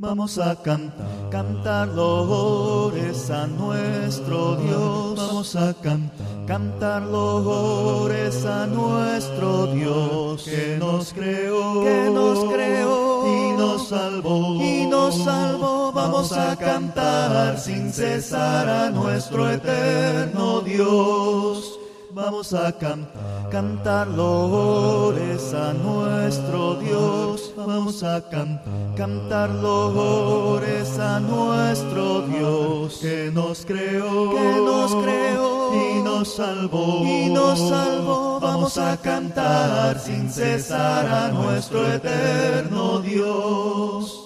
Vamos a cantar loores a nuestro Dios. Vamos a cantar loores a nuestro Dios, que nos creó y nos salvó. Vamos a cantar sin cesar a nuestro eterno Dios. Vamos a cantar loores a nuestro Dios. Vamos a cantar loores a nuestro Dios, que nos creó y nos salvó. Vamos a cantar sin cesar a nuestro eterno Dios.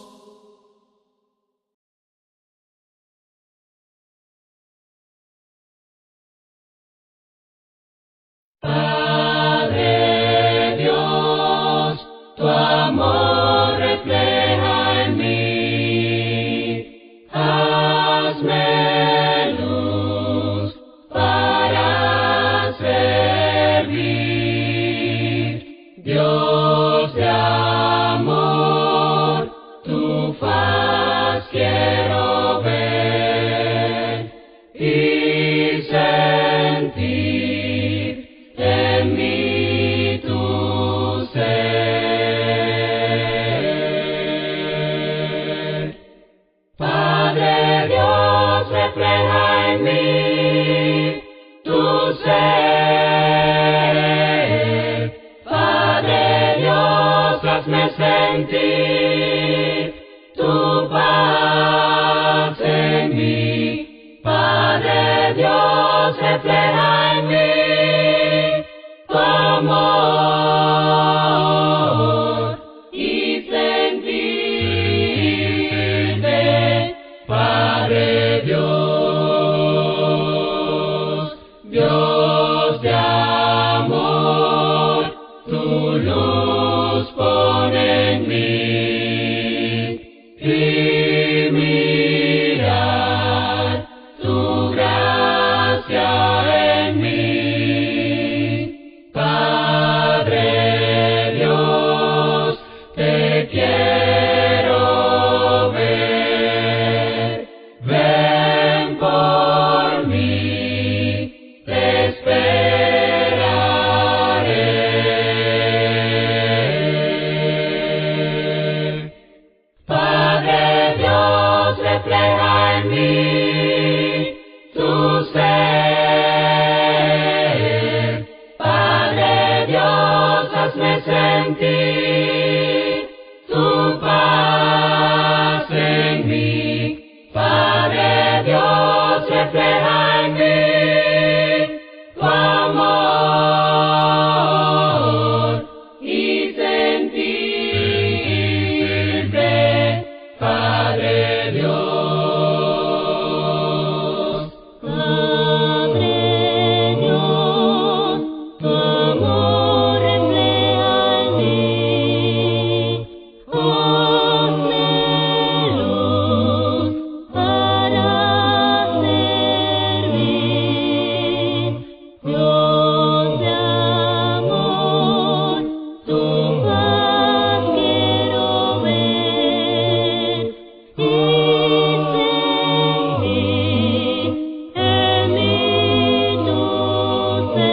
Padre Dios, tu amor refleja en mí. Hazme luz para servir. Dios de amor, tu faz quiero ver y sentir en mí tu ser. Padre Dios, refleja en mí tu ser. Padre Dios, hazme sentir tu paz en mí. Padre Dios, refleja en mí tu amor y sentirte, Padre Dios, Dios de amor, tu luz pone en mí y mirar tu gracia en mí. Padre Dios, te quiero ver. Ven por mí, te esperaré. Padre Dios, refleja en mí tu ser. Padre Dios, hazme sentir tu paz en mí. Padre Dios, refleja en mí tu amor y sentirte, Padre Dios. Padre Dios, tu amor refleja en mí. Hazme luz para servir. Dios de amor, tu paz quiero ver y sentir en mí tu ser.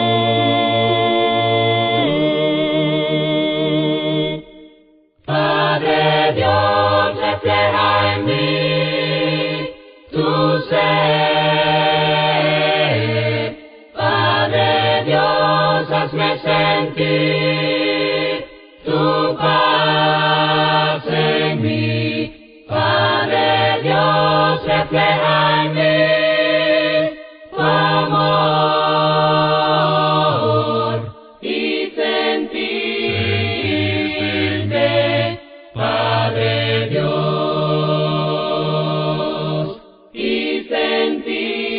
Padre Dios, refleja en mí tu ser. Padre Dios, hazme sentir tu paz en mí. Padre Dios, refleja en mí tu amor y sentirte, Padre Dios, y sentirte,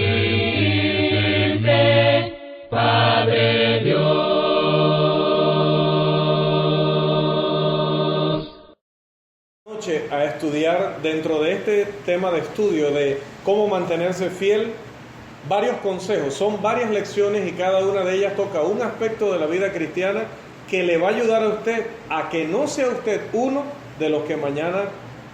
Padre Dios. Noche a estudiar dentro de este tema de estudio de cómo mantenerse fiel, varios consejos, son varias lecciones y cada una de ellas toca un aspecto de la vida cristiana que le va a ayudar a usted a que no sea usted uno de los que mañana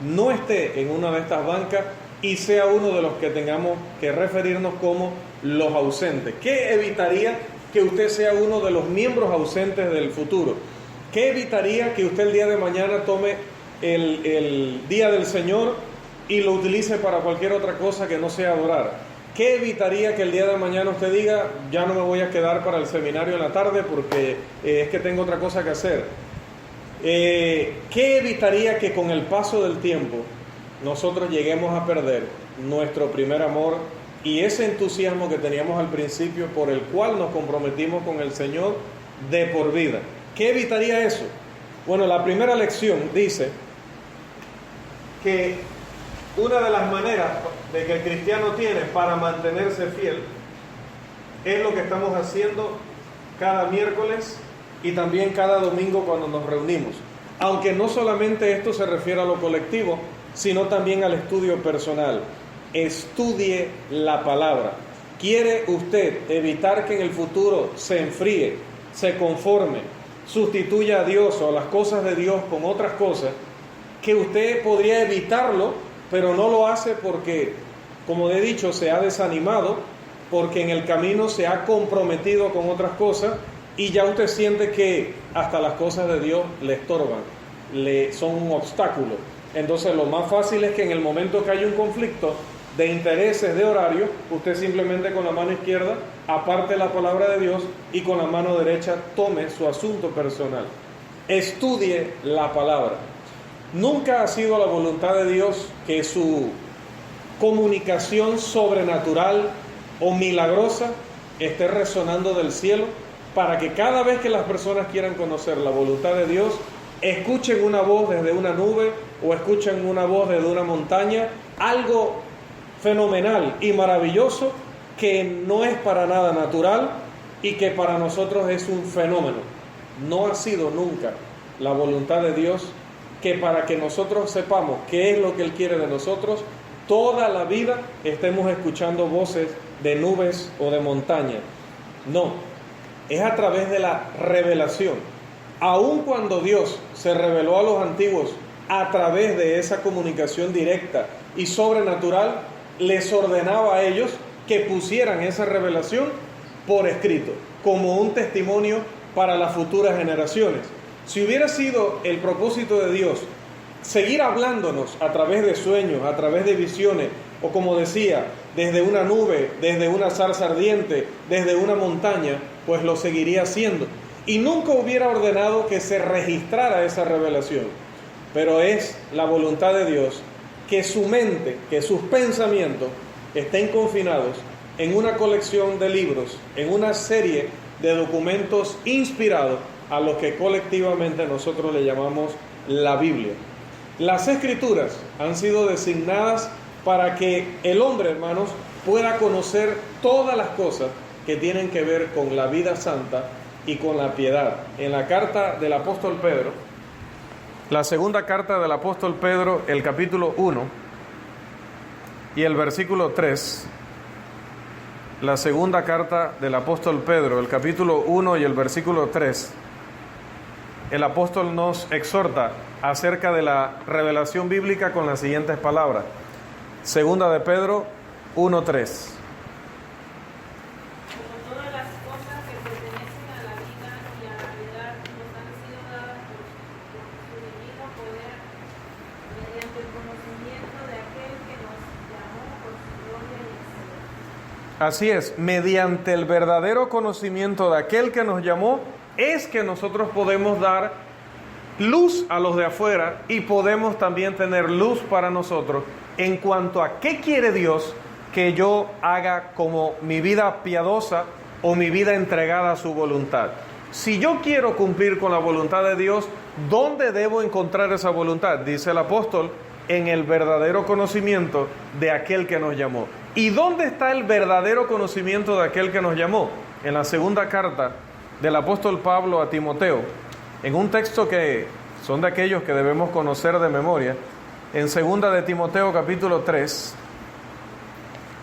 no esté en una de estas bancas y sea uno de los que tengamos que referirnos como los ausentes. ¿Qué evitaría que usted sea uno de los miembros ausentes del futuro? ¿Qué evitaría que usted el día de mañana tome el día del Señor y lo utilice para cualquier otra cosa que no sea adorar? ¿Qué evitaría que el día de mañana usted diga, ya no me voy a quedar para el seminario en la tarde porque es que tengo otra cosa que hacer? ¿Qué evitaría que con el paso del tiempo nosotros lleguemos a perder nuestro primer amor y ese entusiasmo que teníamos al principio por el cual nos comprometimos con el Señor de por vida? ¿Qué evitaría eso? Bueno, la primera lección dice que una de las maneras de que el cristiano tiene para mantenerse fiel es lo que estamos haciendo cada miércoles y también cada domingo cuando nos reunimos. Aunque no solamente esto se refiere a lo colectivo, sino también al estudio personal. Estudie la palabra. ¿Quiere usted evitar que en el futuro se enfríe, se conforme, sustituya a Dios o a las cosas de Dios con otras cosas? Que usted podría evitarlo, pero no lo hace porque, como he dicho, se ha desanimado, porque en el camino se ha comprometido con otras cosas y ya usted siente que hasta las cosas de Dios le estorban, son un obstáculo. Entonces lo más fácil es que en el momento que hay un conflicto de intereses, de horario, usted simplemente con la mano izquierda aparte la palabra de Dios y con la mano derecha tome su asunto personal. Estudie la palabra. Nunca ha sido la voluntad de Dios que su comunicación sobrenatural o milagrosa esté resonando del cielo para que cada vez que las personas quieran conocer la voluntad de Dios, escuchen una voz desde una nube o escuchen una voz desde una montaña, algo fenomenal y maravilloso que no es para nada natural y que para nosotros es un fenómeno. No ha sido nunca la voluntad de Dios que para que nosotros sepamos qué es lo que Él quiere de nosotros, toda la vida estemos escuchando voces de nubes o de montaña. No, es a través de la revelación. Aun cuando Dios se reveló a los antiguos a través de esa comunicación directa y sobrenatural, les ordenaba a ellos que pusieran esa revelación por escrito, como un testimonio para las futuras generaciones. Si hubiera sido el propósito de Dios seguir hablándonos a través de sueños, a través de visiones, o como decía, desde una nube, desde una zarza ardiente, desde una montaña, pues lo seguiría haciendo. Y nunca hubiera ordenado que se registrara esa revelación. Pero es la voluntad de Dios que su mente, que sus pensamientos estén confinados en una colección de libros, en una serie de documentos inspirados a los que colectivamente nosotros le llamamos la Biblia. Las Escrituras han sido designadas para que el hombre, hermanos, pueda conocer todas las cosas que tienen que ver con la vida santa y con la piedad. En la carta del apóstol Pedro, la segunda carta del apóstol Pedro, el capítulo 1 y el versículo 3, la segunda carta del apóstol Pedro, el capítulo 1 y el versículo 3, el apóstol nos exhorta acerca de la revelación bíblica con las siguientes palabras. Segunda de Pedro 1:3. Así es, mediante el verdadero conocimiento de aquel que nos llamó, es que nosotros podemos dar luz a los de afuera y podemos también tener luz para nosotros en cuanto a qué quiere Dios que yo haga como mi vida piadosa o mi vida entregada a su voluntad. Si yo quiero cumplir con la voluntad de Dios, ¿dónde debo encontrar esa voluntad? Dice el apóstol, en el verdadero conocimiento de aquel que nos llamó. ¿Y dónde está el verdadero conocimiento de aquel que nos llamó? En la segunda carta del apóstol Pablo a Timoteo, en un texto que son de aquellos que debemos conocer de memoria, en segunda de Timoteo capítulo 3,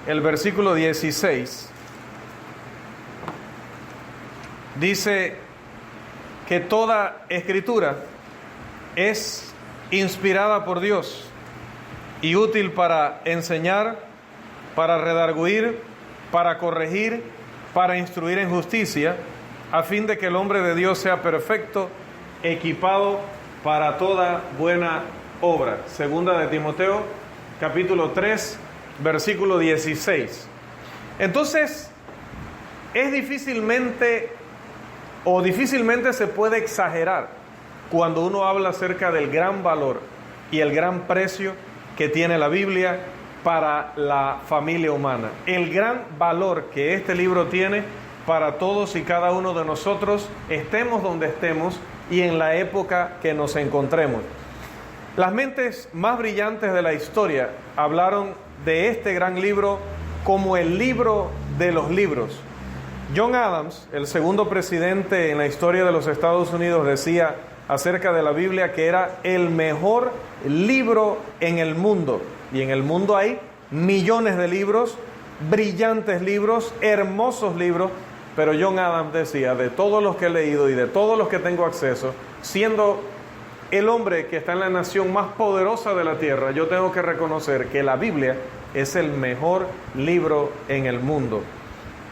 el versículo 16, dice que toda escritura es inspirada por Dios y útil para enseñar, para redarguir, para corregir, para instruir en justicia, a fin de que el hombre de Dios sea perfecto, equipado para toda buena obra. Segunda de Timoteo, capítulo 3, versículo 16. Entonces, es difícilmente se puede exagerar cuando uno habla acerca del gran valor y el gran precio que tiene la Biblia para la familia humana. El gran valor que este libro tiene para todos y cada uno de nosotros, estemos donde estemos y en la época que nos encontremos. Las mentes más brillantes de la historia hablaron de este gran libro como el libro de los libros. John Adams, el segundo presidente en la historia de los Estados Unidos, decía acerca de la Biblia que era el mejor libro en el mundo. Y en el mundo hay millones de libros, brillantes libros, hermosos libros, pero John Adams decía, de todos los que he leído y de todos los que tengo acceso, siendo el hombre que está en la nación más poderosa de la tierra, yo tengo que reconocer que la Biblia es el mejor libro en el mundo.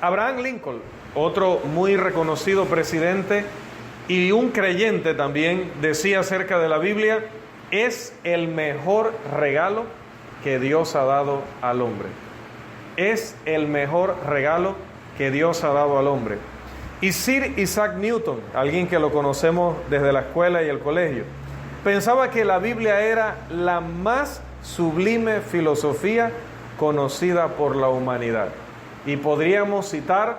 Abraham Lincoln, otro muy reconocido presidente y un creyente también, decía acerca de la Biblia, es el mejor regalo que Dios ha dado al hombre. Es el mejor regalo que Dios ha dado al hombre. Y Sir Isaac Newton, alguien que lo conocemos desde la escuela y el colegio, pensaba que la Biblia era la más sublime filosofía conocida por la humanidad. Y podríamos citar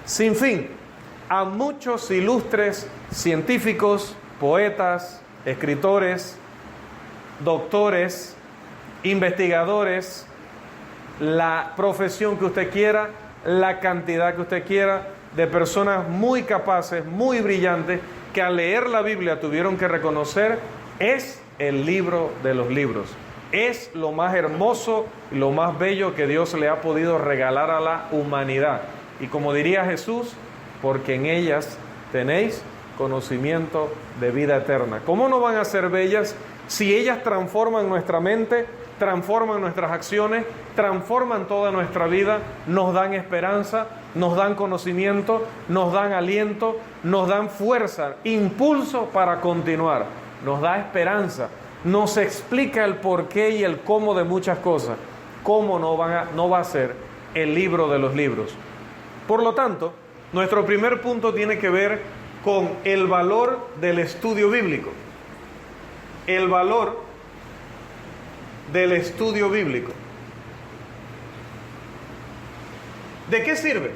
sin fin a muchos ilustres científicos, poetas, escritores, doctores, investigadores, la profesión que usted quiera, la cantidad que usted quiera, de personas muy capaces, muy brillantes, que al leer la Biblia tuvieron que reconocer, es el libro de los libros. Es lo más hermoso y lo más bello que Dios le ha podido regalar a la humanidad. Y como diría Jesús, porque en ellas tenéis conocimiento de vida eterna. ¿Cómo no van a ser bellas si ellas transforman nuestra mente, transforman nuestras acciones, transforman toda nuestra vida, nos dan esperanza, nos dan conocimiento, nos dan aliento, nos dan fuerza, impulso para continuar, nos da esperanza, nos explica el porqué y el cómo de muchas cosas? ¿Cómo no va a ser el libro de los libros? Por lo tanto, nuestro primer punto tiene que ver con el valor del estudio bíblico. El valor del estudio bíblico. ¿De qué sirve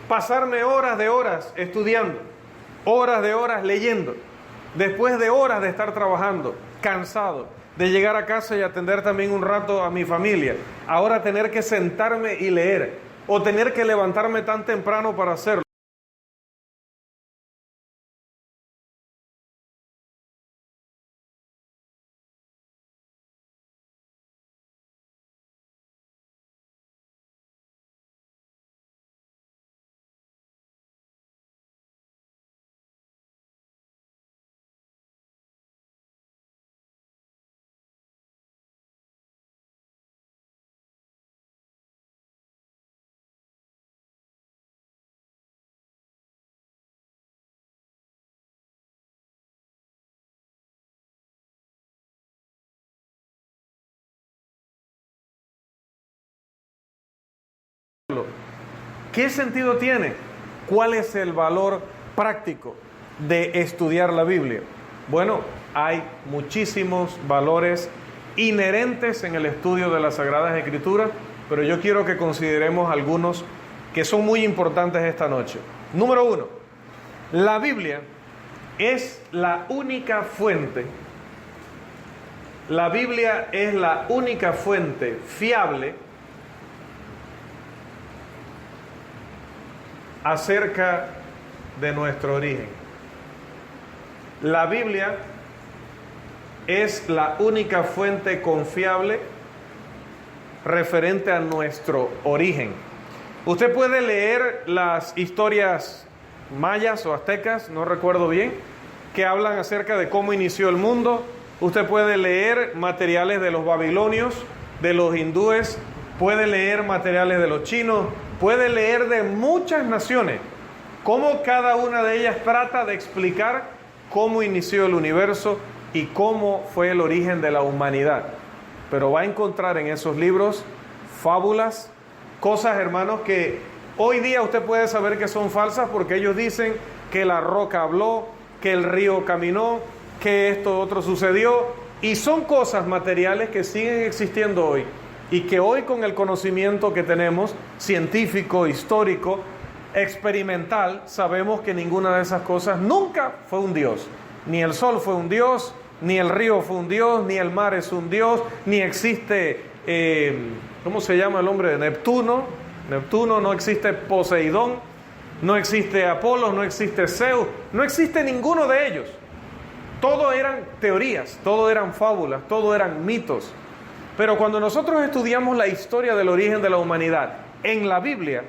pasarme horas de horas estudiando, horas de horas leyendo, después de horas de estar trabajando, cansado, de llegar a casa y atender también un rato a mi familia, ahora tener que sentarme y leer, o tener que levantarme tan temprano para hacerlo? ¿Qué sentido tiene? ¿Cuál es el valor práctico de estudiar la Biblia? Bueno, hay muchísimos valores inherentes en el estudio de las Sagradas Escrituras, pero yo quiero que consideremos algunos que son muy importantes esta noche. Número 1, la Biblia es la única fuente. La Biblia es la única fuente fiable acerca de nuestro origen. La Biblia es la única fuente confiable referente a nuestro origen. Usted puede leer las historias mayas o aztecas, no recuerdo bien, que hablan acerca de cómo inició el mundo, Usted puede leer materiales de los babilonios, de los hindúes, puede leer materiales de los chinos, puede leer de muchas naciones, cómo cada una de ellas trata de explicar cómo inició el universo y cómo fue el origen de la humanidad. Pero va a encontrar en esos libros fábulas, cosas, hermanos, que hoy día usted puede saber que son falsas porque ellos dicen que la roca habló, que el río caminó, que esto otro sucedió, y son cosas materiales que siguen existiendo hoy y que hoy, con el conocimiento que tenemos, científico, histórico, experimental, sabemos que ninguna de esas cosas nunca fue un Dios. Ni el sol fue un Dios, ni el río fue un Dios, ni el mar es un Dios, ni existe, ¿cómo se llama el hombre de Neptuno? Neptuno, no existe Poseidón, no existe Apolo, no existe Zeus, no existe ninguno de ellos. Todo eran teorías, todo eran fábulas, todo eran mitos. Pero cuando nosotros estudiamos la historia del origen de la humanidad en la Biblia,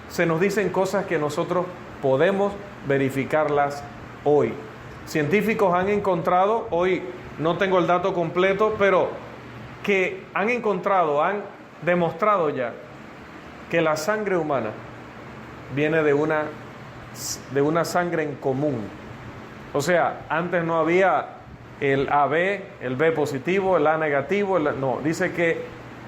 se nos dicen cosas que nosotros podemos verificarlas hoy. Científicos han encontrado, hoy no tengo el dato completo, pero que han encontrado, han demostrado ya que la sangre humana viene de una sangre en común. O sea, antes no había el AB, el B positivo, el A negativo, no, dice que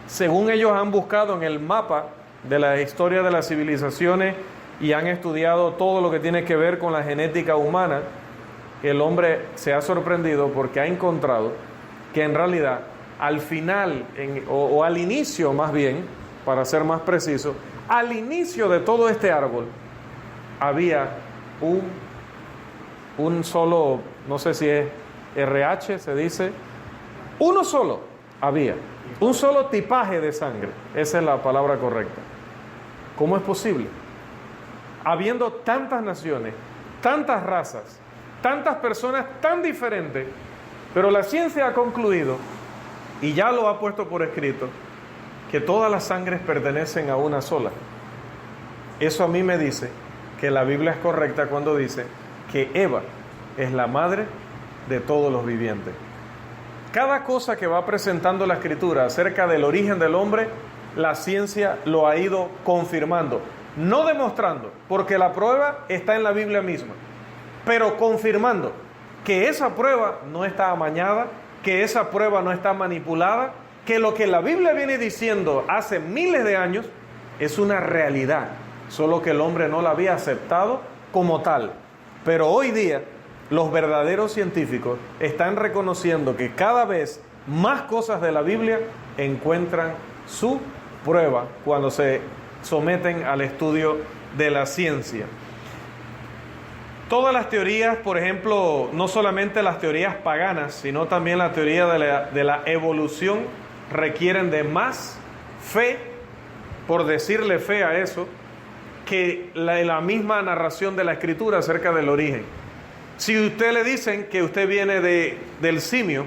según ellos han buscado en el mapa de la historia de las civilizaciones y han estudiado todo lo que tiene que ver con la genética humana, el hombre se ha sorprendido porque ha encontrado que en realidad al final, o al inicio más bien, para ser más preciso, al inicio de todo este árbol había un solo, no sé si es RH, se dice, uno solo había, un solo tipaje de sangre, esa es la palabra correcta. ¿Cómo es posible? Habiendo tantas naciones, tantas razas, tantas personas tan diferentes, pero la ciencia ha concluido, y ya lo ha puesto por escrito, que todas las sangres pertenecen a una sola. Eso a mí me dice que la Biblia es correcta cuando dice que Eva es la madre de todos los vivientes. Cada cosa que va presentando la Escritura acerca del origen del hombre, la ciencia lo ha ido confirmando, no demostrando, porque la prueba está en la Biblia misma, pero confirmando que esa prueba no está amañada, que esa prueba no está manipulada, que lo que la Biblia viene diciendo hace miles de años es una realidad, solo que el hombre no la había aceptado como tal. Pero hoy día los verdaderos científicos están reconociendo que cada vez más cosas de la Biblia encuentran su prueba cuando se someten al estudio de la ciencia. Todas las teorías, por ejemplo, no solamente las teorías paganas, sino también la teoría de la evolución, requieren de más fe, por decirle fe a eso, que la misma narración de la Escritura acerca del origen. Si usted le dicen que usted viene del simio,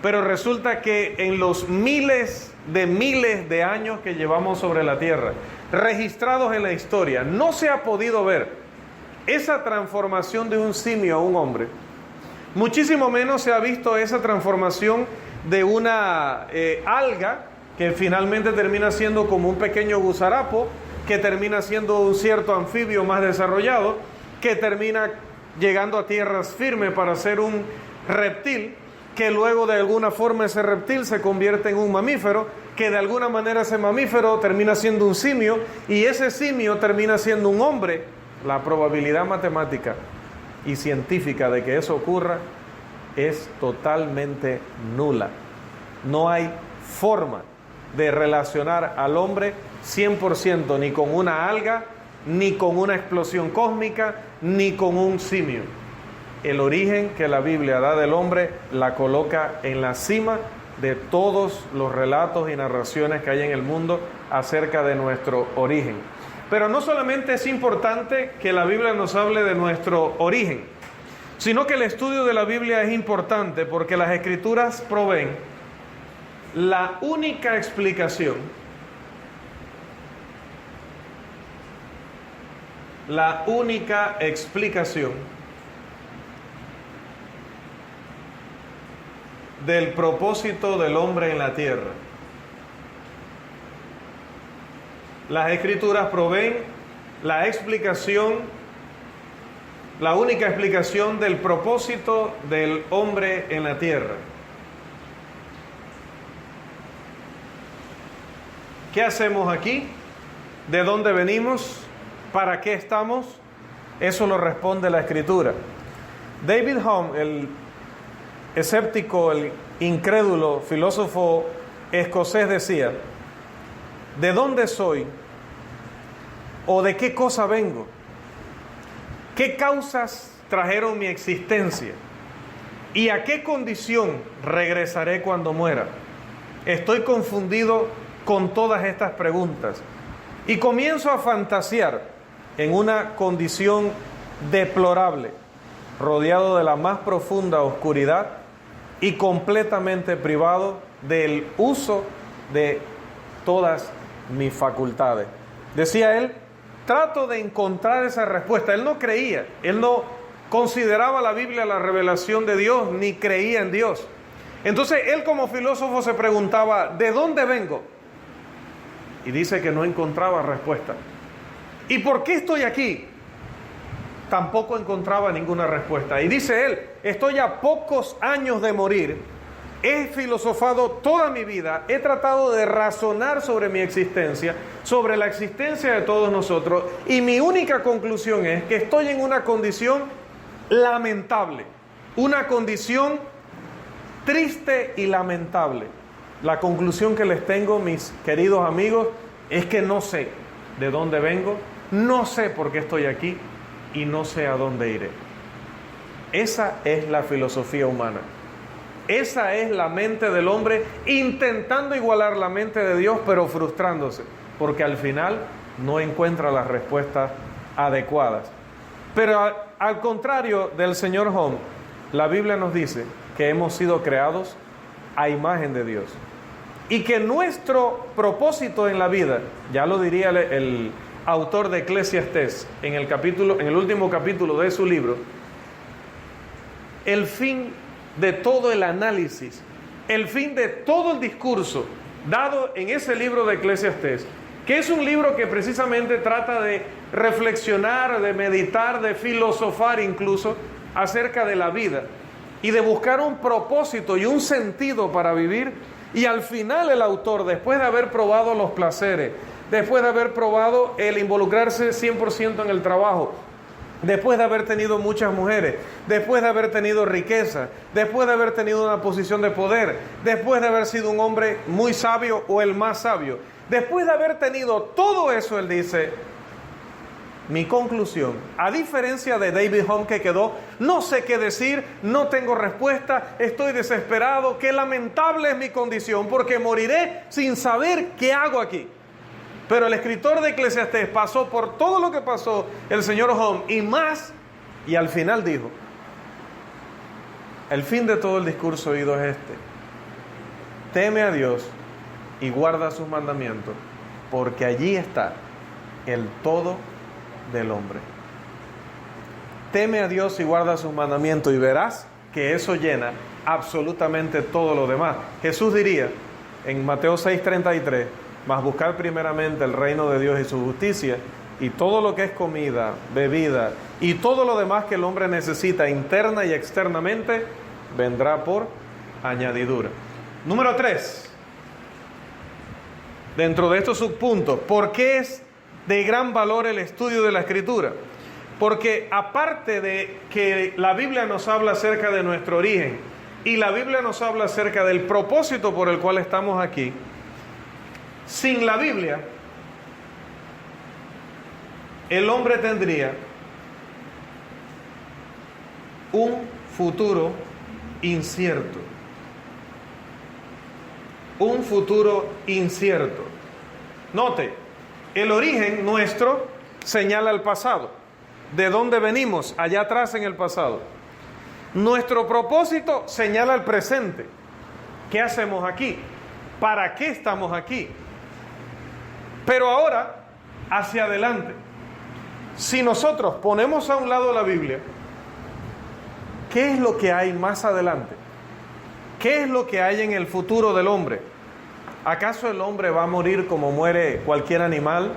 pero resulta que en los miles de años que llevamos sobre la tierra, registrados en la historia, no se ha podido ver esa transformación de un simio a un hombre, muchísimo menos se ha visto esa transformación de una alga que finalmente termina siendo como un pequeño gusarapo, que termina siendo un cierto anfibio más desarrollado, que termina llegando a tierras firmes para ser un reptil, que luego de alguna forma ese reptil se convierte en un mamífero, que de alguna manera ese mamífero termina siendo un simio, y ese simio termina siendo un hombre. La probabilidad matemática y científica de que eso ocurra es totalmente nula. No hay forma de relacionar al hombre 100% ni con una alga, ni con una explosión cósmica, ni con un simio. El origen que la Biblia da del hombre la coloca en la cima de todos los relatos y narraciones que hay en el mundo acerca de nuestro origen. Pero no solamente es importante que la Biblia nos hable de nuestro origen, sino que el estudio de la Biblia es importante porque las Escrituras proveen la única explicación, del propósito del hombre en la tierra. Las Escrituras proveen la explicación, la única explicación del propósito del hombre en la tierra. ¿Qué hacemos aquí? ¿De dónde venimos? ¿Para qué estamos? Eso lo responde la Escritura. David Hume, el escéptico, el incrédulo filósofo escocés, decía: ¿de dónde soy? ¿O de qué cosa vengo? ¿Qué causas trajeron mi existencia? ¿Y a qué condición regresaré cuando muera? Estoy confundido con todas estas preguntas y comienzo a fantasear en una condición deplorable, rodeado de la más profunda oscuridad y completamente privado del uso de todas mis facultades. Decía él, trato de encontrar esa respuesta. Él no creía, él no consideraba la Biblia la revelación de Dios, ni creía en Dios. Entonces él, como filósofo, se preguntaba, ¿de dónde vengo? Y dice que no encontraba respuesta. ¿Y por qué estoy aquí? Tampoco encontraba ninguna respuesta. Y dice él, estoy a pocos años de morir, he filosofado toda mi vida, he tratado de razonar sobre mi existencia, sobre la existencia de todos nosotros, y mi única conclusión es que estoy en una condición lamentable, una condición triste y lamentable. La conclusión que les tengo, mis queridos amigos, es que no sé de dónde vengo, no sé por qué estoy aquí y no sé a dónde iré. Esa es la filosofía humana. Esa es la mente del hombre intentando igualar la mente de Dios, pero frustrándose, porque al final no encuentra las respuestas adecuadas. Pero al contrario del señor Hume, la Biblia nos dice que hemos sido creados a imagen de Dios y que nuestro propósito en la vida, ya lo diría el autor de Eclesiastés en el último capítulo de su libro, el fin de todo el análisis, el fin de todo el discurso dado en ese libro de Eclesiastés, que es un libro que precisamente trata de reflexionar, de meditar, de filosofar incluso acerca de la vida y de buscar un propósito y un sentido para vivir. Y al final el autor, después de haber probado los placeres, después de haber probado el involucrarse 100% en el trabajo, después de haber tenido muchas mujeres, después de haber tenido riqueza, después de haber tenido una posición de poder, después de haber sido un hombre muy sabio o el más sabio, después de haber tenido todo eso, él dice, mi conclusión, a diferencia de David Hume, que quedó, no sé qué decir, no tengo respuesta, estoy desesperado, qué lamentable es mi condición, porque moriré sin saber qué hago aquí. Pero el escritor de Eclesiastés pasó por todo lo que pasó el señor Hume y más, y al final dijo, el fin de todo el discurso oído es este: teme a Dios y guarda sus mandamientos, porque allí está el todo del hombre. Teme a Dios y guarda sus mandamientos y verás que eso llena absolutamente todo lo demás. Jesús diría en Mateo 6:33, mas buscar primeramente el reino de Dios y su justicia, y todo lo que es comida, bebida y todo lo demás que el hombre necesita interna y externamente vendrá por añadidura. Número 3, dentro de estos subpuntos, ¿por qué es de gran valor el estudio de la Escritura? Porque aparte de que la Biblia nos habla acerca de nuestro origen y la Biblia nos habla acerca del propósito por el cual estamos aquí, sin la Biblia el hombre tendría un futuro incierto. Un futuro incierto. Note, el origen nuestro señala el pasado. ¿De dónde venimos? Allá atrás en el pasado. Nuestro propósito señala el presente. ¿Qué hacemos aquí? ¿Para qué estamos aquí? Pero ahora, hacia adelante. Si nosotros ponemos a un lado la Biblia, ¿qué es lo que hay más adelante? ¿Qué es lo que hay en el futuro del hombre? ¿Acaso el hombre va a morir como muere cualquier animal?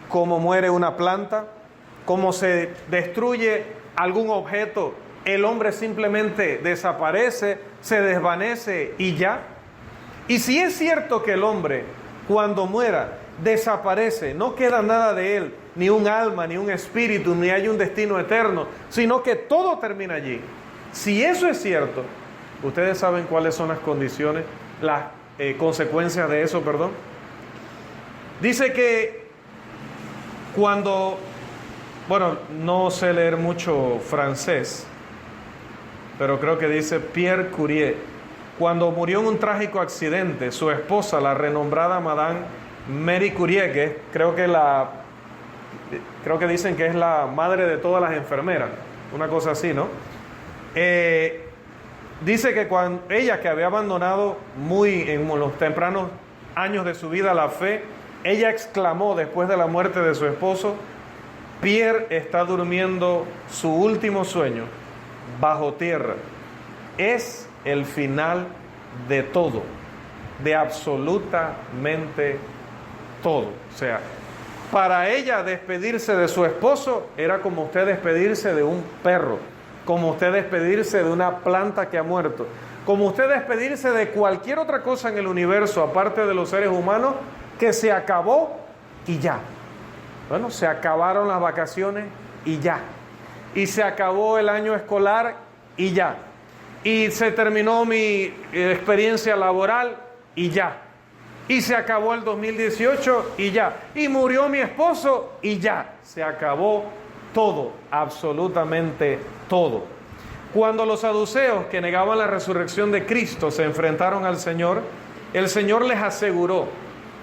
¿Como muere una planta? ¿Como se destruye algún objeto? ¿El hombre simplemente desaparece, se desvanece y ya? Y si es cierto que el hombre, cuando muera, desaparece, no queda nada de él, ni un alma, ni un espíritu, ni hay un destino eterno, sino que todo termina allí. Si eso es cierto, ustedes saben cuáles son las condiciones, las consecuencias de eso, perdón. Dice que cuando, bueno, no sé leer mucho francés, pero creo que dice Pierre Curie, cuando murió en un trágico accidente, su esposa, la renombrada Madame Marie Curie, que creo que dicen que es la madre de todas las enfermeras, una cosa así, ¿no? Dice que cuando ella, que había abandonado muy en los tempranos años de su vida la fe, ella exclamó después de la muerte de su esposo: Pierre está durmiendo su último sueño bajo tierra. Es el final de todo, de absolutamente todo. O sea, para ella despedirse de su esposo era como usted despedirse de un perro, como usted despedirse de una planta que ha muerto, como usted despedirse de cualquier otra cosa en el universo, aparte de los seres humanos, que se acabó y ya. Bueno, se acabaron las vacaciones y ya. Y se acabó el año escolar y ya. Y se terminó mi experiencia laboral y ya. Y se acabó el 2018 y ya. Y murió mi esposo y ya. Se acabó todo, absolutamente todo. Cuando los saduceos, que negaban la resurrección de Cristo, se enfrentaron al Señor, el Señor les aseguró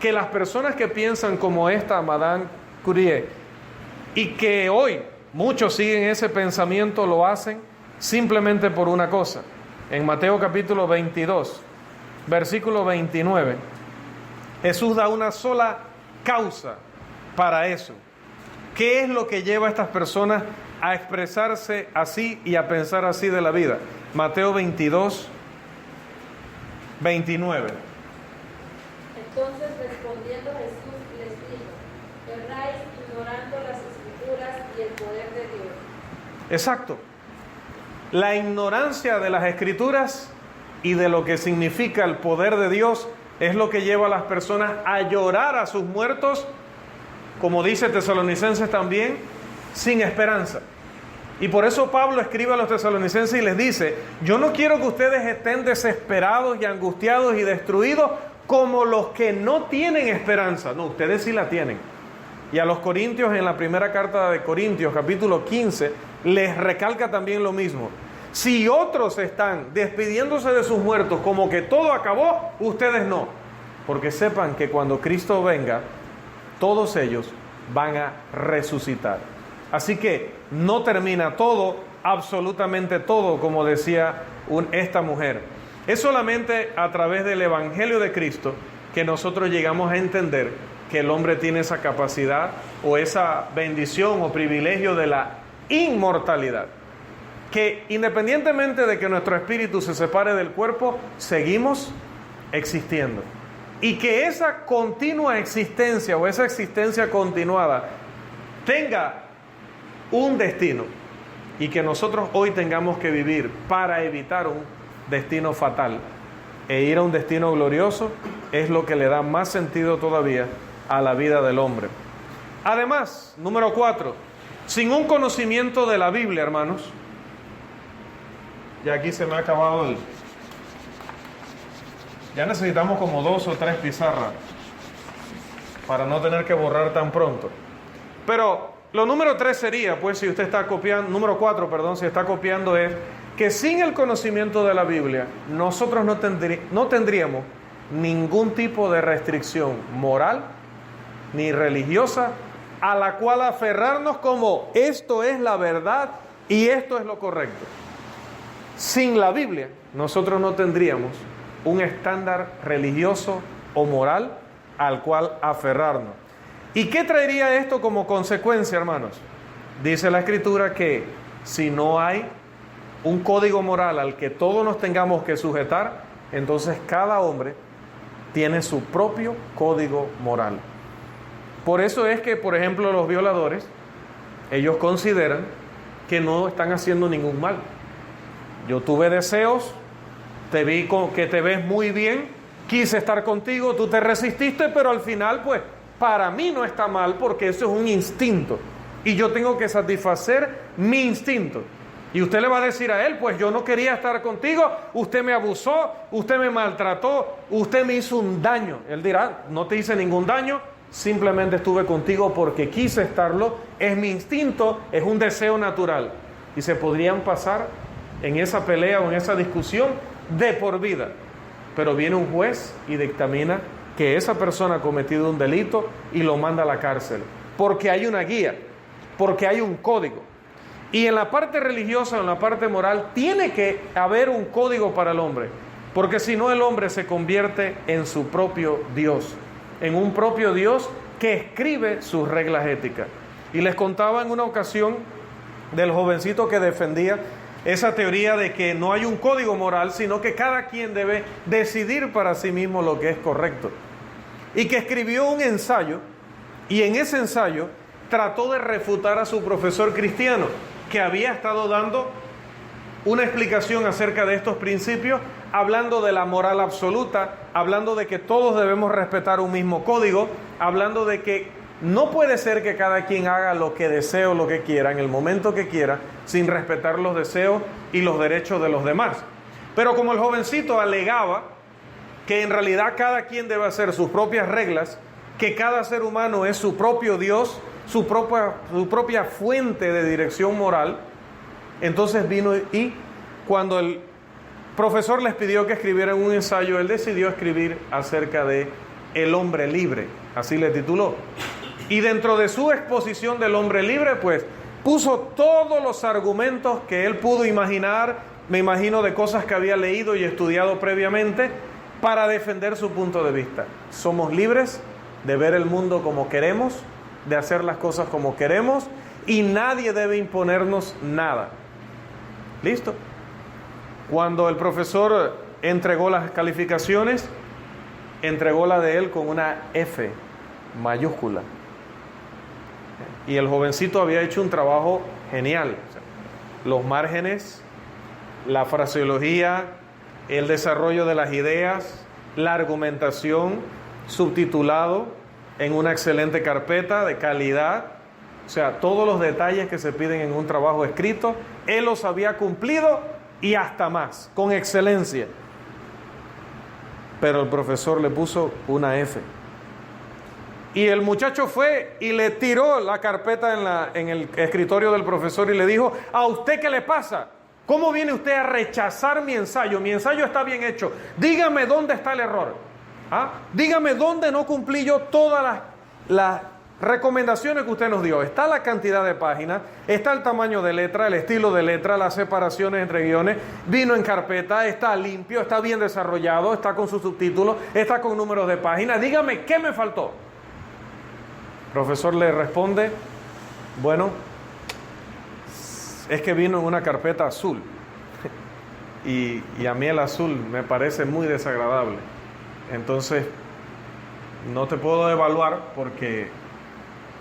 que las personas que piensan como esta Madame Curie, y que hoy muchos siguen ese pensamiento, lo hacen simplemente por una cosa. En Mateo capítulo 22, versículo 29, Jesús da una sola causa para eso. ¿Qué es lo que lleva a estas personas a expresarse así y a pensar así de la vida? Mateo 22, 29. Entonces respondiendo Jesús les dijo: erráis ignorando las Escrituras y el poder de Dios. Exacto. La ignorancia de las Escrituras y de lo que significa el poder de Dios es lo que lleva a las personas a llorar a sus muertos, como dice Tesalonicenses también, sin esperanza. Y por eso Pablo escribe a los tesalonicenses y les dice: yo no quiero que ustedes estén desesperados y angustiados y destruidos como los que no tienen esperanza. No, ustedes sí la tienen. Y a los corintios, en la primera carta de Corintios, capítulo 15, les recalca también lo mismo. Si otros están despidiéndose de sus muertos como que todo acabó, ustedes no. Porque sepan que cuando Cristo venga, todos ellos van a resucitar. Así que no termina todo, absolutamente todo, como decía esta mujer. Es solamente a través del Evangelio de Cristo que nosotros llegamos a entender que el hombre tiene esa capacidad o esa bendición o privilegio de la inmortalidad. Que independientemente de que nuestro espíritu se separe del cuerpo, seguimos existiendo. Y que esa continua existencia o esa existencia continuada tenga un destino. Y que nosotros hoy tengamos que vivir para evitar un destino fatal e ir a un destino glorioso, es lo que le da más sentido todavía a la vida del hombre. Además, número 4, sin un conocimiento de la Biblia, hermanos, y aquí se me ha acabado ya necesitamos como 2 o 3 pizarras para no tener que borrar tan pronto. Pero lo número 3 sería, pues, si usted está copiando, número 4, perdón, si está copiando, es que sin el conocimiento de la Biblia, nosotros no tendríamos ningún tipo de restricción moral ni religiosa a la cual aferrarnos como esto es la verdad y esto es lo correcto. Sin la Biblia, nosotros no tendríamos un estándar religioso o moral al cual aferrarnos. ¿Y qué traería esto como consecuencia, hermanos? Dice la Escritura que si no hay un código moral al que todos nos tengamos que sujetar, entonces cada hombre tiene su propio código moral. Por eso es que, por ejemplo, los violadores, ellos consideran que no están haciendo ningún mal. Yo tuve deseos, te vi que te ves muy bien, quise estar contigo, tú te resististe, pero al final, pues, para mí no está mal porque eso es un instinto. Y yo tengo que satisfacer mi instinto. Y usted le va a decir a él, pues yo no quería estar contigo, usted me abusó, usted me maltrató, usted me hizo un daño. Él dirá, no te hice ningún daño, simplemente estuve contigo porque quise estarlo, es mi instinto, es un deseo natural. Y se podrían pasar en esa pelea o en esa discusión de por vida. Pero viene un juez y dictamina que esa persona ha cometido un delito y lo manda a la cárcel. Porque hay una guía, porque hay un código. Y en la parte religiosa, en la parte moral, tiene que haber un código para el hombre. Porque si no, el hombre se convierte en su propio Dios. En un propio Dios que escribe sus reglas éticas. Y les contaba en una ocasión del jovencito que defendía esa teoría de que no hay un código moral, sino que cada quien debe decidir para sí mismo lo que es correcto. Y que escribió un ensayo, y en ese ensayo trató de refutar a su profesor cristiano, que había estado dando una explicación acerca de estos principios, hablando de la moral absoluta, hablando de que todos debemos respetar un mismo código, hablando de que no puede ser que cada quien haga lo que desee o lo que quiera, en el momento que quiera, sin respetar los deseos y los derechos de los demás. Pero como el jovencito alegaba que en realidad cada quien debe hacer sus propias reglas, que cada ser humano es su propio Dios, su propia fuente de dirección moral, entonces vino y cuando el profesor les pidió que escribieran un ensayo, él decidió escribir acerca de el hombre libre, así le tituló. Y dentro de su exposición del hombre libre, pues puso todos los argumentos que él pudo imaginar, me imagino de cosas que había leído y estudiado previamente, para defender su punto de vista. Somos libres de ver el mundo como queremos, de hacer las cosas como queremos, y nadie debe imponernos nada. ¿Listo? Cuando el profesor entregó las calificaciones, entregó la de él con una F mayúscula. Y el jovencito había hecho un trabajo genial. Los márgenes, la fraseología, el desarrollo de las ideas, la argumentación, subtitulado en una excelente carpeta de calidad. O sea, todos los detalles que se piden en un trabajo escrito, él los había cumplido y hasta más, con excelencia. Pero el profesor le puso una F. Y el muchacho fue y le tiró la carpeta en el escritorio del profesor y le dijo: ¿a usted qué le pasa? ¿Cómo viene usted a rechazar mi ensayo? Mi ensayo está bien hecho. Dígame dónde está el error. Dígame dónde no cumplí yo todas las recomendaciones que usted nos dio. Está la cantidad de páginas, está el tamaño de letra, el estilo de letra, las separaciones entre guiones, vino en carpeta, está limpio, está bien desarrollado, está con sus subtítulos, está con números de páginas. Dígame qué me faltó. El profesor le responde: bueno, es que vino en una carpeta azul y a mí el azul me parece muy desagradable, entonces no te puedo evaluar porque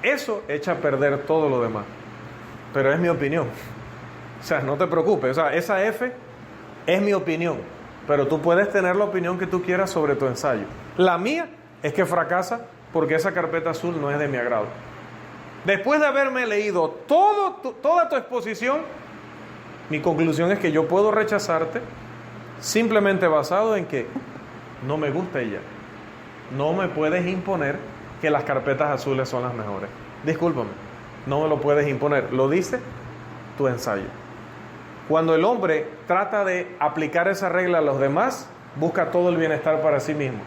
eso echa a perder todo lo demás, pero es mi opinión. O sea, no te preocupes, o sea, esa F es mi opinión, pero tú puedes tener la opinión que tú quieras sobre tu ensayo. La mía es que fracasa porque esa carpeta azul no es de mi agrado. Después de haberme leído toda tu exposición, mi conclusión es que yo puedo rechazarte simplemente basado en que no me gusta ella. No me puedes imponer que las carpetas azules son las mejores. Discúlpame, no me lo puedes imponer. Lo dice tu ensayo. Cuando el hombre trata de aplicar esa regla a los demás, busca todo el bienestar para sí mismo.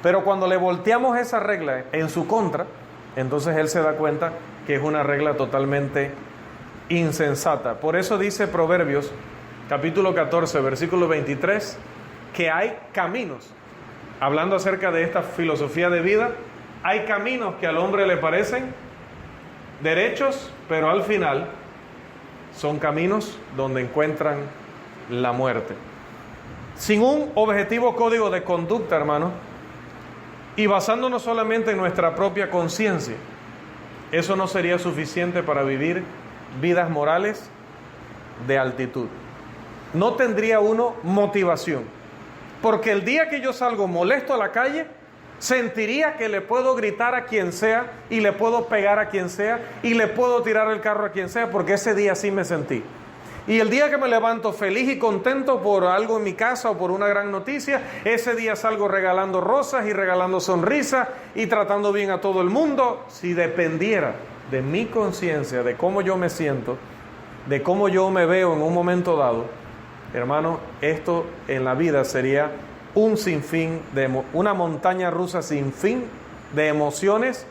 Pero cuando le volteamos esa regla en su contra, entonces él se da cuenta que es una regla totalmente insensata. Por eso dice Proverbios, capítulo 14, versículo 23, que hay caminos. Hablando acerca de esta filosofía de vida, hay caminos que al hombre le parecen derechos, pero al final son caminos donde encuentran la muerte. sin un objetivo código de conducta, hermano, y basándonos solamente en nuestra propia conciencia, eso no sería suficiente para vivir vidas morales de altitud. No tendría uno motivación, porque el día que yo salgo molesto a la calle, sentiría que le puedo gritar a quien sea, y le puedo pegar a quien sea, y le puedo tirar el carro a quien sea, porque ese día sí me sentí. Y el día que me levanto feliz y contento por algo en mi casa o por una gran noticia, ese día salgo regalando rosas y regalando sonrisas y tratando bien a todo el mundo. Si dependiera de mi conciencia, de cómo yo me siento, de cómo yo me veo en un momento dado, hermano, esto en la vida sería un sinfín, una montaña rusa sin fin de emociones.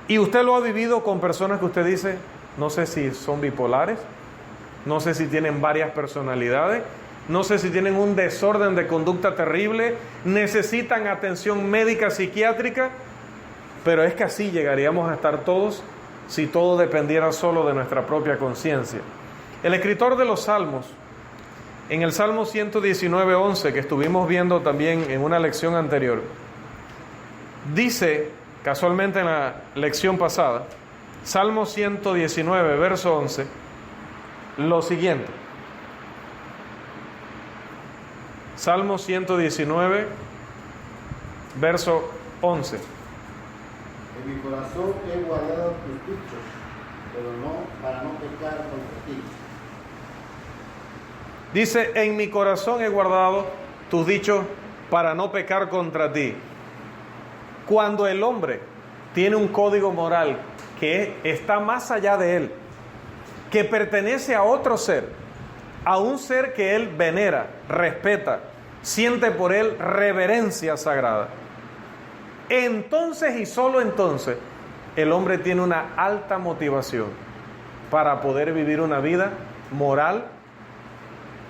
Y usted lo ha vivido con personas que usted dice, no sé si son bipolares, no sé si tienen varias personalidades, no sé si tienen un desorden de conducta terrible, necesitan atención médica psiquiátrica, pero es que así llegaríamos a estar todos si todo dependiera solo de nuestra propia conciencia. El escritor de los Salmos, en el Salmo 119:11, que estuvimos viendo también en una lección anterior, dice, casualmente en la lección pasada, Salmo 119, verso 11, lo siguiente. Salmo 119, verso 11. En mi corazón he guardado tus dichos, pero no para no pecar contra ti. Dice, en mi corazón he guardado tus dichos para no pecar contra ti. Cuando el hombre tiene un código moral que está más allá de él, que pertenece a otro ser, a un ser que él venera, respeta, siente por él reverencia sagrada, entonces y solo entonces el hombre tiene una alta motivación para poder vivir una vida moral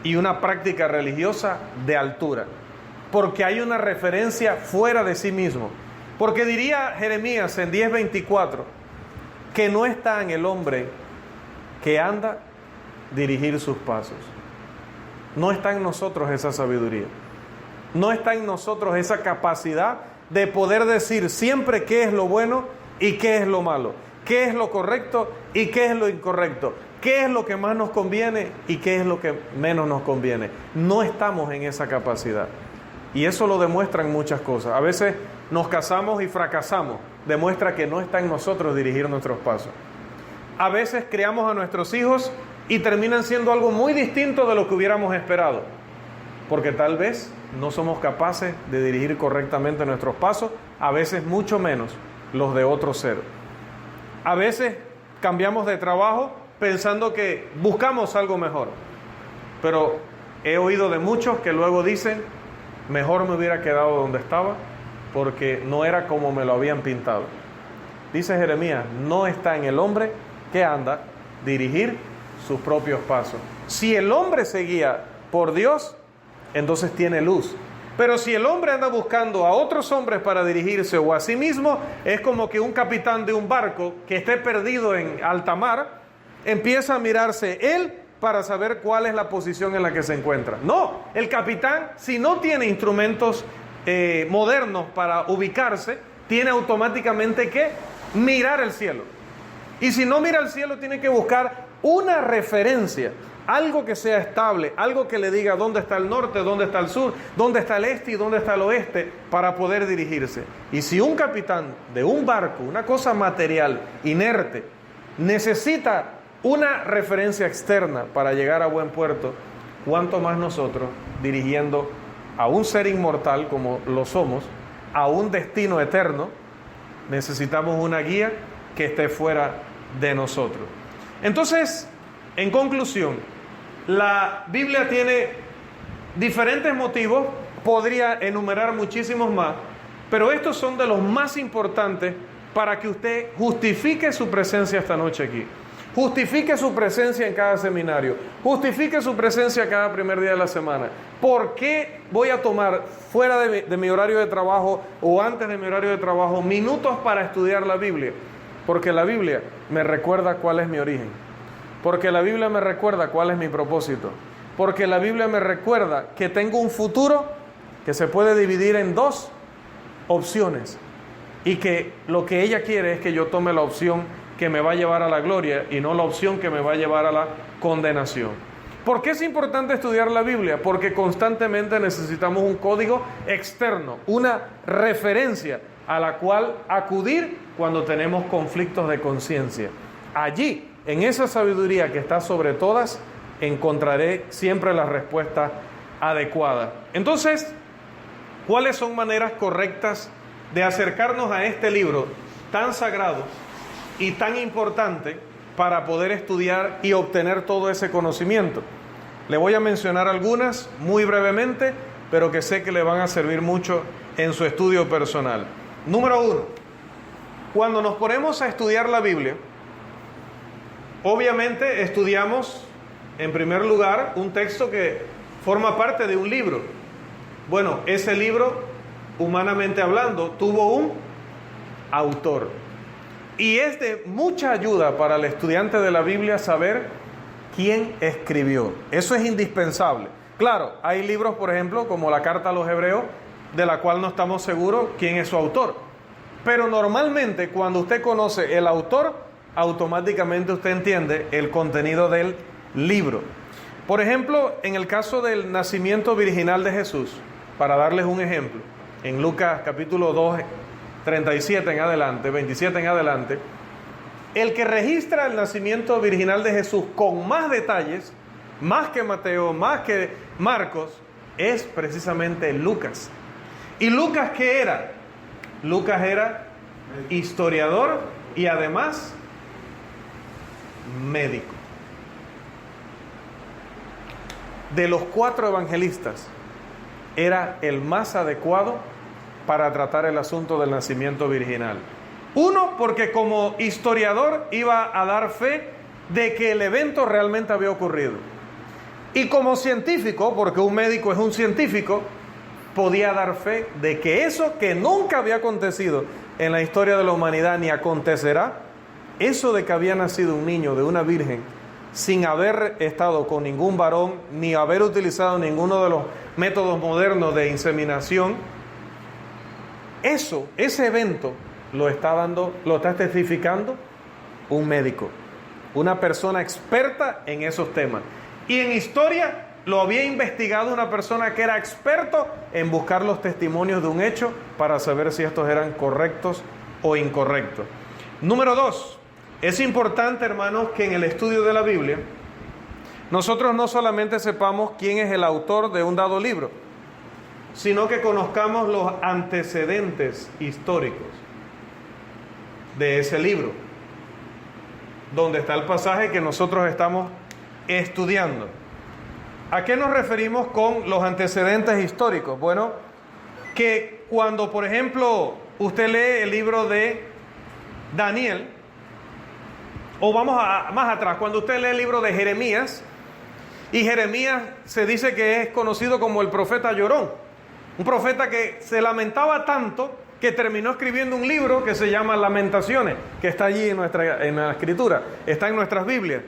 y una práctica religiosa de altura, porque hay una referencia fuera de sí mismo. Porque diría Jeremías en 10:24 que no está en el hombre que anda dirigir sus pasos. No está en nosotros esa sabiduría, no está en nosotros esa capacidad de poder decir siempre qué es lo bueno y qué es lo malo, qué es lo correcto y qué es lo incorrecto, qué es lo que más nos conviene y qué es lo que menos nos conviene. No estamos en esa capacidad, y eso lo demuestran muchas cosas. A veces nos casamos y fracasamos, demuestra que no está en nosotros dirigir nuestros pasos. A veces criamos a nuestros hijos y terminan siendo algo muy distinto de lo que hubiéramos esperado, porque tal vez no somos capaces de dirigir correctamente nuestros pasos, a veces mucho menos los de otro ser. A veces cambiamos de trabajo pensando que buscamos algo mejor, pero he oído de muchos que luego dicen, mejor me hubiera quedado donde estaba porque no era como me lo habían pintado. Dice Jeremías, no está en el hombre que anda dirigir sus propios pasos. Si el hombre se guía por Dios, entonces tiene luz. Pero si el hombre anda buscando a otros hombres para dirigirse o a sí mismo, es como que un capitán de un barco que esté perdido en alta mar, empieza a mirarse él para saber cuál es la posición en la que se encuentra. No, el capitán, si no tiene instrumentos modernos para ubicarse, tiene automáticamente que mirar el cielo. Y si no mira al cielo, tiene que buscar una referencia, algo que sea estable, algo que le diga dónde está el norte, dónde está el sur, dónde está el este y dónde está el oeste, para poder dirigirse. Y si un capitán de un barco, una cosa material, inerte, necesita una referencia externa para llegar a buen puerto, ¿cuánto más nosotros, dirigiendo a un ser inmortal como lo somos, a un destino eterno, necesitamos una guía que esté fuera de nosotros? Entonces, en conclusión, la Biblia tiene diferentes motivos, podría enumerar muchísimos más, pero estos son de los más importantes para que usted justifique su presencia esta noche aquí, justifique su presencia en cada seminario, justifique su presencia cada primer día de la semana. ¿Por qué voy a tomar fuera de mi horario de trabajo o antes de mi horario de trabajo minutos para estudiar la Biblia? Porque la Biblia me recuerda cuál es mi origen, porque la Biblia me recuerda cuál es mi propósito, porque la Biblia me recuerda que tengo un futuro que se puede dividir en dos opciones y que lo que ella quiere es que yo tome la opción que me va a llevar a la gloria y no la opción que me va a llevar a la condenación. ¿Por qué es importante estudiar la Biblia? Porque constantemente necesitamos un código externo, una referencia a la cual acudir cuando tenemos conflictos de conciencia. Allí, en esa sabiduría que está sobre todas, encontraré siempre la respuesta adecuada. Entonces, ¿cuáles son maneras correctas de acercarnos a este libro tan sagrado y tan importante para poder estudiar y obtener todo ese conocimiento? Le voy a mencionar algunas muy brevemente, pero que sé que le van a servir mucho en su estudio personal. Número 1, cuando nos ponemos a estudiar la Biblia, obviamente estudiamos en primer lugar un texto que forma parte de un libro. Bueno, ese libro, humanamente hablando, tuvo un autor. Y es de mucha ayuda para el estudiante de la Biblia saber quién escribió. Eso es indispensable. Claro, hay libros, por ejemplo, como la Carta a los Hebreos, de la cual no estamos seguros quién es su autor. Pero normalmente, cuando usted conoce el autor, automáticamente usted entiende el contenido del libro. Por ejemplo, en el caso del nacimiento virginal de Jesús, para darles un ejemplo, en Lucas capítulo 2, 37 en adelante, 27 en adelante, el que registra el nacimiento virginal de Jesús con más detalles, más que Mateo, más que Marcos, es precisamente Lucas. ¿Y Lucas qué era? Lucas era historiador y además médico. De los 4 evangelistas, era el más adecuado para tratar el asunto del nacimiento virginal. Uno, porque como historiador iba a dar fe de que el evento realmente había ocurrido. Y como científico, porque un médico es un científico, podía dar fe de que eso que nunca había acontecido en la historia de la humanidad ni acontecerá, eso de que había nacido un niño de una virgen sin haber estado con ningún varón ni haber utilizado ninguno de los métodos modernos de inseminación, ese evento lo está testificando un médico, una persona experta en esos temas. Y en historia lo había investigado una persona que era experto en buscar los testimonios de un hecho para saber si estos eran correctos o incorrectos. Número 2, es importante, hermanos, que en el estudio de la Biblia nosotros no solamente sepamos quién es el autor de un dado libro, sino que conozcamos los antecedentes históricos de ese libro, donde está el pasaje que nosotros estamos estudiando. ¿A qué nos referimos con los antecedentes históricos? Bueno, que cuando, por ejemplo, usted lee el libro de Daniel, o vamos más atrás, cuando usted lee el libro de Jeremías, y Jeremías se dice que es conocido como el profeta llorón, un profeta que se lamentaba tanto que terminó escribiendo un libro que se llama Lamentaciones, que está allí en la escritura, está en nuestras Biblias.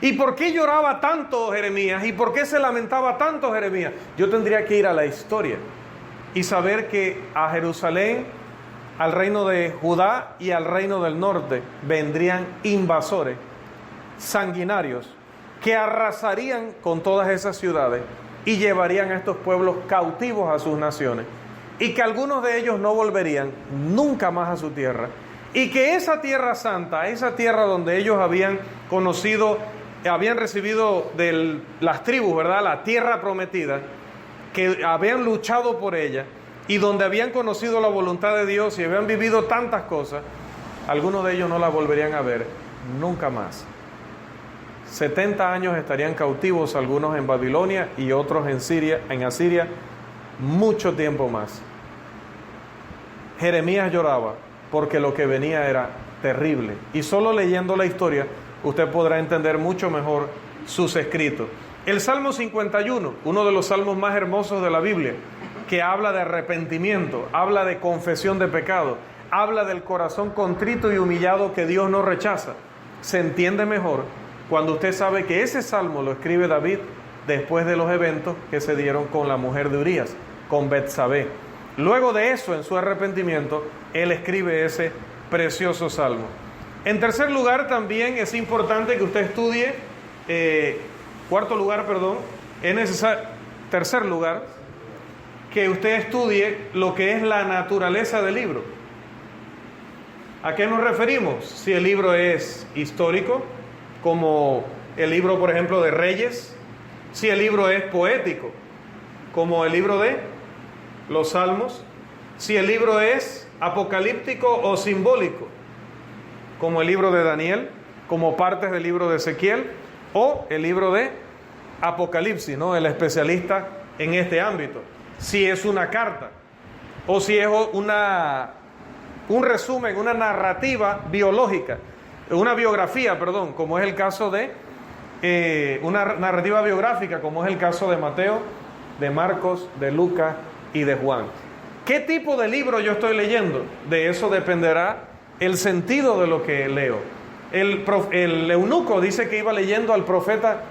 ¿Y por qué lloraba tanto Jeremías? ¿Y por qué se lamentaba tanto Jeremías? Yo tendría que ir a la historia y saber que a Jerusalén, al reino de Judá y al reino del norte vendrían invasores sanguinarios que arrasarían con todas esas ciudades y llevarían a estos pueblos cautivos a sus naciones, y que algunos de ellos no volverían nunca más a su tierra, y que esa tierra santa, esa tierra donde ellos habían conocido, habían recibido de las tribus, ¿verdad?, la tierra prometida, que habían luchado por ella y donde habían conocido la voluntad de Dios y habían vivido tantas cosas, algunos de ellos no la volverían a ver nunca más. 70 años estarían cautivos, algunos en Babilonia y otros en Asiria, mucho tiempo más. Jeremías lloraba porque lo que venía era terrible, y solo leyendo la historia usted podrá entender mucho mejor sus escritos. El Salmo 51, uno de los salmos más hermosos de la Biblia, que habla de arrepentimiento, habla de confesión de pecado, habla del corazón contrito y humillado que Dios no rechaza. Se entiende mejor cuando usted sabe que ese salmo lo escribe David después de los eventos que se dieron con la mujer de Urías, con Betsabé. Luego de eso, en su arrepentimiento, él escribe ese precioso salmo. En tercer lugar, también es importante que usted estudie, tercer lugar, que usted estudie lo que es la naturaleza del libro. ¿A qué nos referimos? Si el libro es histórico, como el libro, por ejemplo, de Reyes, si el libro es poético, como el libro de los Salmos, si el libro es apocalíptico o simbólico, como el libro de Daniel, como partes del libro de Ezequiel, o el libro de Apocalipsis, ¿no? El especialista en este ámbito. Si es una carta, o si es un resumen, una narrativa biológica, una biografía, perdón, como es el caso de una narrativa biográfica, como es el caso de Mateo, de Marcos, de Lucas y de Juan. ¿Qué tipo de libro yo estoy leyendo? De eso dependerá el sentido de lo que leo. El eunuco dice que iba leyendo al profeta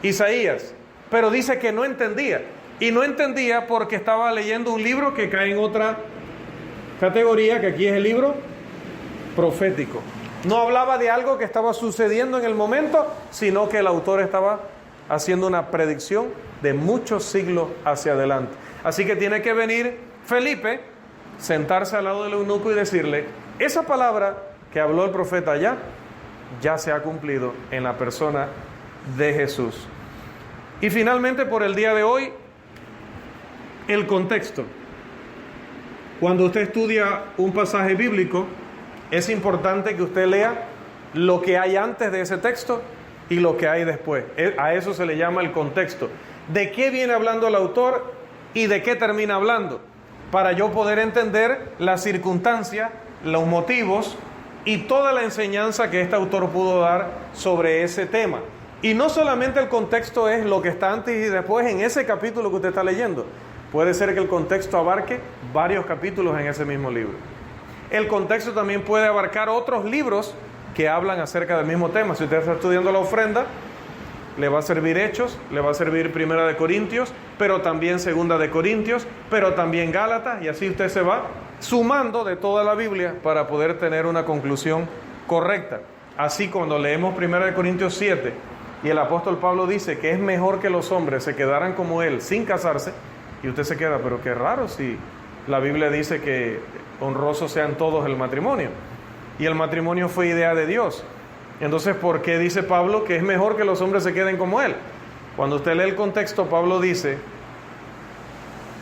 Isaías, pero dice que no entendía. Y no entendía porque estaba leyendo un libro que cae en otra categoría, que aquí es el libro profético. No hablaba de algo que estaba sucediendo en el momento, sino que el autor estaba haciendo una predicción de muchos siglos hacia adelante. Así que tiene que venir Felipe, sentarse al lado del eunuco y decirle: esa palabra que habló el profeta allá, ya se ha cumplido en la persona de Jesús. Y finalmente, por el día de hoy, el contexto. Cuando usted estudia un pasaje bíblico, es importante que usted lea lo que hay antes de ese texto y lo que hay después. A eso se le llama el contexto. ¿De qué viene hablando el autor y de qué termina hablando? Para yo poder entender las circunstancias, los motivos y toda la enseñanza que este autor pudo dar sobre ese tema. Y no solamente el contexto es lo que está antes y después en ese capítulo que usted está leyendo. Puede ser que el contexto abarque varios capítulos en ese mismo libro. El contexto también puede abarcar otros libros que hablan acerca del mismo tema. Si usted está estudiando la ofrenda, le va a servir Hechos, le va a servir Primera de Corintios, pero también Segunda de Corintios, pero también Gálatas, y así usted se va sumando de toda la Biblia para poder tener una conclusión correcta. Así, cuando leemos Primera de Corintios 7 y el apóstol Pablo dice que es mejor que los hombres se quedaran como él sin casarse, y usted se queda, pero qué raro si la Biblia dice que honrosos sean todos el matrimonio, y el matrimonio fue idea de Dios. Entonces, ¿por qué dice Pablo que es mejor que los hombres se queden como él? Cuando usted lee el contexto, Pablo dice: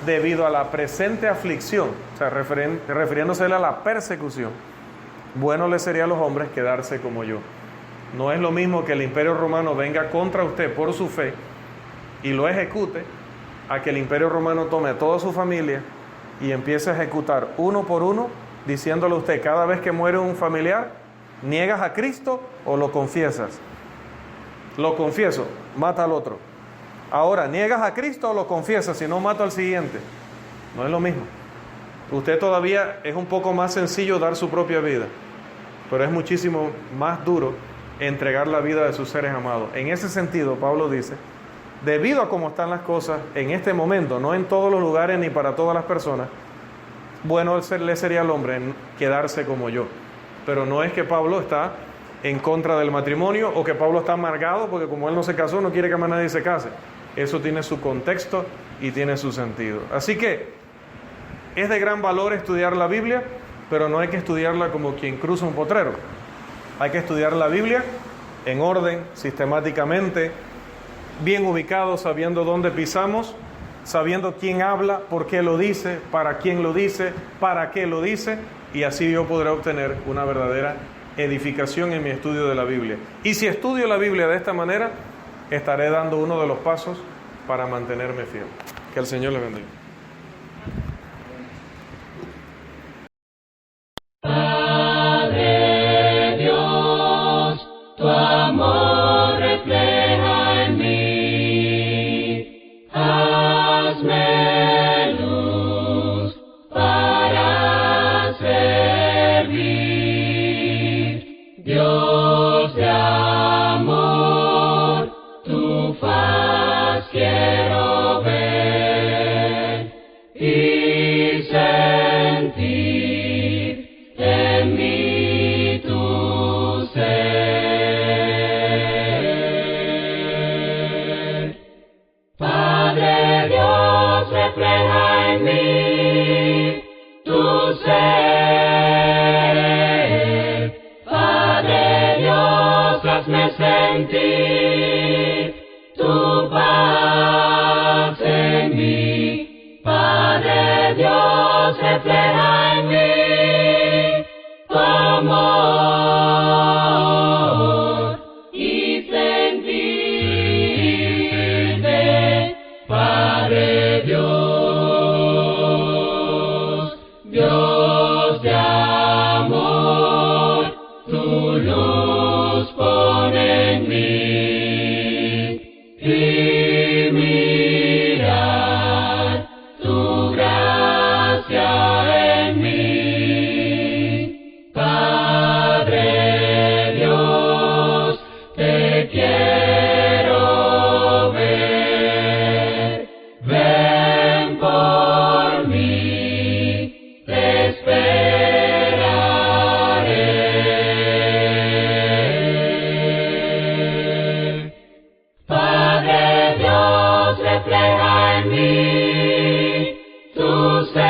debido a la presente aflicción, o sea, refiriéndose a la persecución, bueno le sería a los hombres quedarse como yo. No es lo mismo que el Imperio Romano venga contra usted por su fe y lo ejecute, a que el Imperio Romano tome a toda su familia y empiece a ejecutar uno por uno, diciéndole a usted: cada vez que muere un familiar, ¿niegas a Cristo o lo confiesas? Lo confieso, mata al otro. Ahora, ¿niegas a Cristo o lo confiesas? Si no, mato al siguiente. No es lo mismo. Usted todavía es un poco más sencillo dar su propia vida, pero es muchísimo más duro entregar la vida de sus seres amados. En ese sentido, Pablo dice: debido a cómo están las cosas en este momento, no en todos los lugares ni para todas las personas, bueno le sería al hombre quedarse como yo. Pero no es que Pablo está en contra del matrimonio o que Pablo está amargado porque como él no se casó, no quiere que más nadie se case. Eso tiene su contexto y tiene su sentido. Así que es de gran valor estudiar la Biblia, pero no hay que estudiarla como quien cruza un potrero. Hay que estudiar la Biblia en orden, sistemáticamente, bien ubicado, sabiendo dónde pisamos, sabiendo quién habla, por qué lo dice, para quién lo dice, para qué lo dice, y así yo podré obtener una verdadera edificación en mi estudio de la Biblia. Y si estudio la Biblia de esta manera, estaré dando uno de los pasos para mantenerme fiel. Que el Señor le bendiga. Padre Dios, tu amor refleja en mí. Hazme luz para servir. Dios de amor, tu faz refleja en mí tu amor y sentirte, Padre Dios, Dios de amor, tu luz pone en mí y mirar tu gracia en mí. Padre Dios, te quiero ver, ven por mí, te esperaré. Padre Dios, refleja en mí tu ser.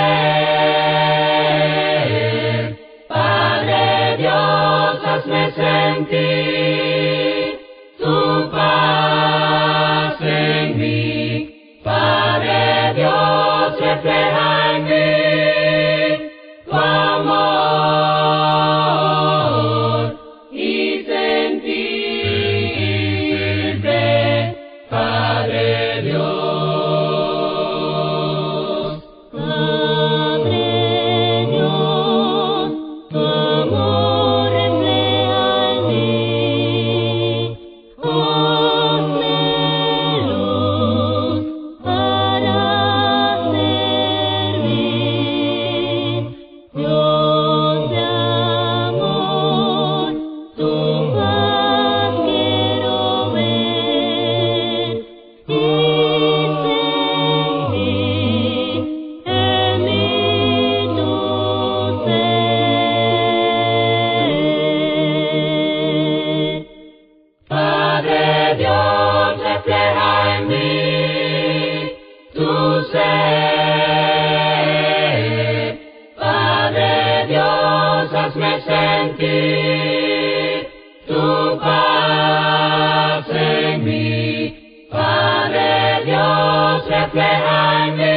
Padre Dios, hazme sentir tu paz en mí. Padre Dios, refleja en mí tu amor y sentirte, Padre Dios. Padre Dios, tu amor refleja en mí. Hazme luz para servir. Dios de amor, tu paz quiero ver y sentir en mí tu ser. Padre Dios, refleja en mí tu ser. Padre Dios, hazme sentir tu paz en mí. Padre Dios, refleja en mí